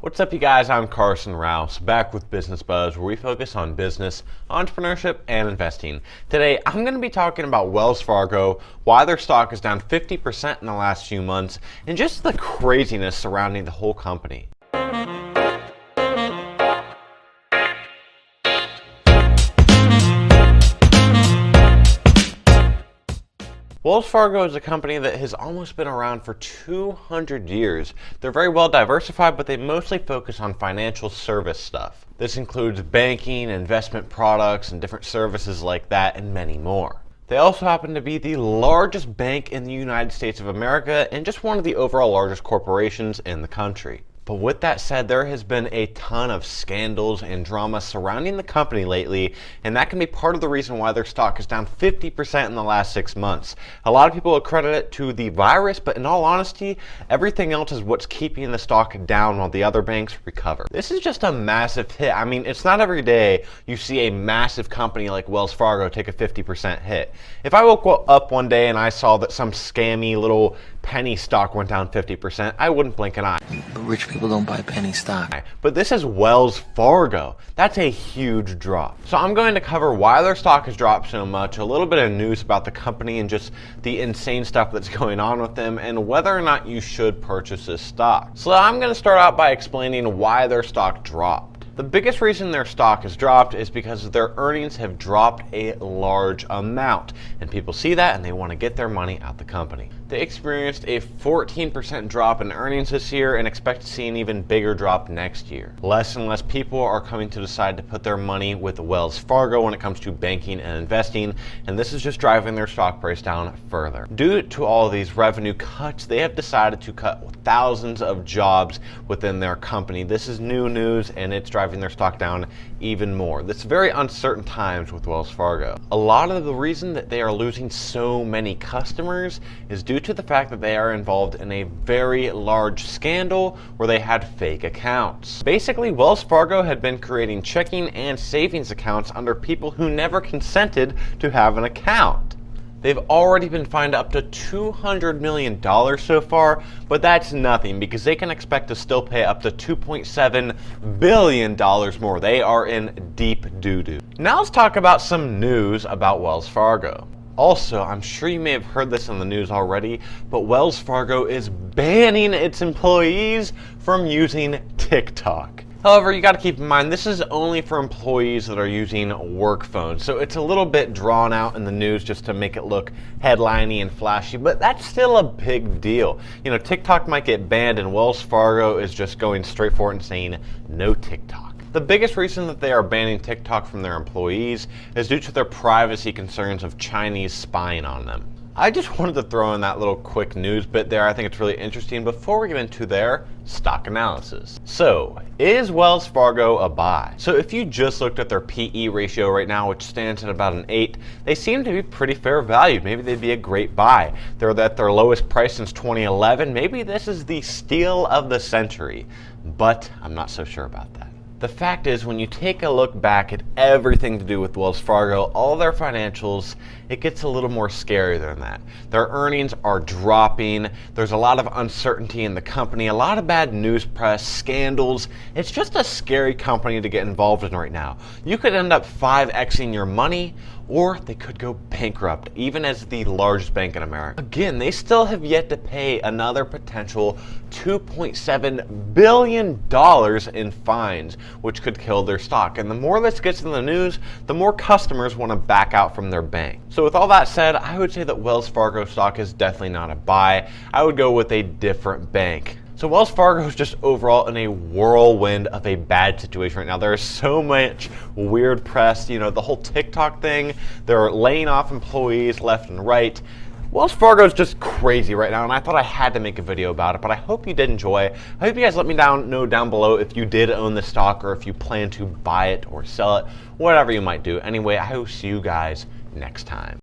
What's up, you guys? I'm Carson Rouse, back with BusinessBuzz, where we focus on business, entrepreneurship, and investing. Today, I'm going to be talking about Wells Fargo, why their stock is down 50% in the last few months, and just the craziness surrounding the whole company. Wells Fargo is a company that has almost been around for 200 years. They're very well diversified, but they mostly focus on financial service stuff. This includes banking, investment products, and different services like that, and many more. They also happen to be the largest bank in the United States of America and just one of the overall largest corporations in the country. But with that said, there has been a ton of scandals and drama surrounding the company lately, and that can be part of the reason why their stock is down 50% in the last 6 months. A lot of people accredit it to the virus, but in all honesty, everything else is what's keeping the stock down while the other banks recover. This is just a massive hit. I mean, it's not every day you see a massive company like Wells Fargo take a 50% hit. If I woke up one day and I saw that some scammy little penny stock went down 50%, I wouldn't blink an eye. But rich people don't buy penny stock. But this is Wells Fargo. That's a huge drop. So I'm going to cover why their stock has dropped so much, a little bit of news about the company and just the insane stuff that's going on with them, and whether or not you should purchase this stock. So I'm going to start out by explaining why their stock dropped. The biggest reason their stock has dropped is because their earnings have dropped a large amount, and people see that and they want to get their money out the company. They experienced a 14% drop in earnings this year and expect to see an even bigger drop next year. Less and less people are coming to decide to put their money with Wells Fargo when it comes to banking and investing, and this is just driving their stock price down further. Due to all of these revenue cuts, they have decided to cut thousands of jobs within their company. This is new news, and it's driving their stock down even more. This is very uncertain times with Wells Fargo. A lot of the reason that they are losing so many customers is due to the fact that they are involved in a very large scandal where they had fake accounts. Basically, Wells Fargo had been creating checking and savings accounts under people who never consented to have an account. They've already been fined up to $200 million so far, but that's nothing because they can expect to still pay up to $2.7 billion more. They are in deep doo-doo. Now let's talk about some news about Wells Fargo. Also, I'm sure you may have heard this in the news already, but Wells Fargo is banning its employees from using TikTok. However, you got to keep in mind, this is only for employees that are using work phones, so it's a little bit drawn out in the news just to make it look headliney and flashy, but that's still a big deal. You know, TikTok might get banned, and Wells Fargo is just going straight for it and saying no TikTok. The biggest reason that they are banning TikTok from their employees is due to their privacy concerns of Chinese spying on them. I just wanted to throw in that little quick news bit there. I think it's really interesting before we get into their stock analysis. So, is Wells Fargo a buy? So if you just looked at their PE ratio right now, which stands at about an 8, they seem to be pretty fair value. Maybe they'd be a great buy. They're at their lowest price since 2011. Maybe this is the steal of the century, but I'm not so sure about that. The fact is, when you take a look back at everything to do with Wells Fargo, all their financials, it gets a little more scary than that. Their earnings are dropping. There's a lot of uncertainty in the company, a lot of bad news press, scandals. It's just a scary company to get involved in right now. You could end up 5xing your money, or they could go bankrupt, even as the largest bank in America. Again, they still have yet to pay another potential $2.7 billion in fines, which could kill their stock. And the more this gets in the news, the more customers want to back out from their bank. So with all that said, I would say that Wells Fargo stock is definitely not a buy. I would go with a different bank. So Wells Fargo is just overall in a whirlwind of a bad situation right now. There is so much weird press, you know, the whole TikTok thing. They're laying off employees left and right. Wells Fargo is just crazy right now, and I thought I had to make a video about it, but I hope you did enjoy. I hope you guys let me know down below if you did own the stock or if you plan to buy it or sell it, whatever you might do. Anyway, I will see you guys next time.